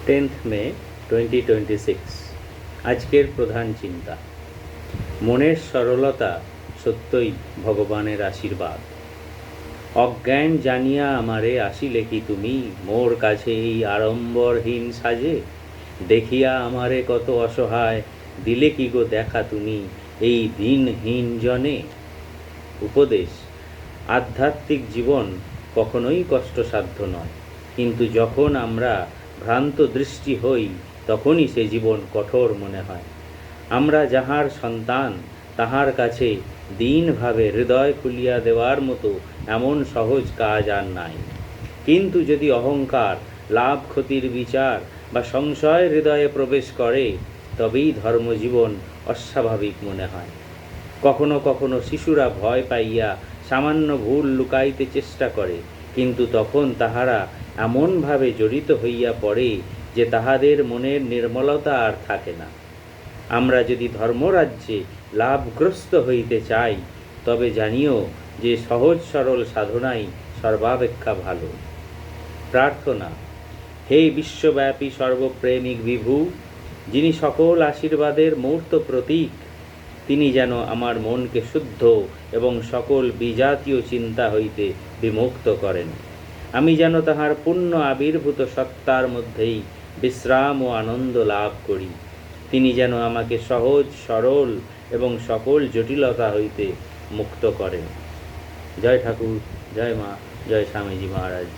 10th মে 2026। আজকের প্রধান চিন্তা, মনের সরলতা সত্যই ভগবানের আশীর্বাদ। অজ্ঞান জানিয়া আমারে আসিলে কি তুমি, মোর কাছে এই আড়ম্বরহীন সাজে। দেখিয়া আমারে কত অসহায়, দিলে কি গো দেখা তুমি এই দিনহীন জনে। উপদেশ, আধ্যাত্মিক জীবন কখনোই কষ্টসাধ্য নয়, কিন্তু যখন আমরা ভ্রান্ত দৃষ্টি হই তখনই সে জীবন কঠোর মনে হয়। আমরা যাহার সন্তান তাহার কাছে দীনভাবে হৃদয় খুলিয়া দেওয়ার মতো এমন সহজ কাজ আর নাই। কিন্তু যদি অহংকার, লাভ ক্ষতির বিচার বা সংশয় হৃদয়ে প্রবেশ করে, তবেই ধর্মজীবন অস্বাভাবিক মনে হয়। কখনো কখনো শিশুরা ভয় পাইয়া সামান্য ভুল লুকাইতে চেষ্টা করে, কিন্তু তখন তাহারা এমনভাবে জড়িত হইয়া পড়ে যে তাহাদের মনের নির্মলতা আর থাকে না। আমরা যদি ধর্মরাজ্যে লাভগ্রস্ত হইতে চাই, তবে জানিও যে সহজ সরল সাধনাই সর্বাপেক্ষা ভালো। প্রার্থনা, হে বিশ্বব্যাপী সর্বপ্রেমিক বিভু, যিনি সকল আশীর্বাদের মূর্ত প্রতীক, তিনি যেন আমার মনকে শুদ্ধ এবং সকল বিজাতীয় চিন্তা হইতে বিমুক্ত করেন। আমি যেন তাহার পূর্ণ আবির্ভূত সত্তার মধ্যেই বিশ্রাম ও আনন্দ লাভ করি। তিনি যেন আমাকে সহজ সরল এবং সকল জটিলতা হইতে মুক্ত করেন। জয় ঠাকুর, জয় মা, জয় স্বামীজি মহারাজ।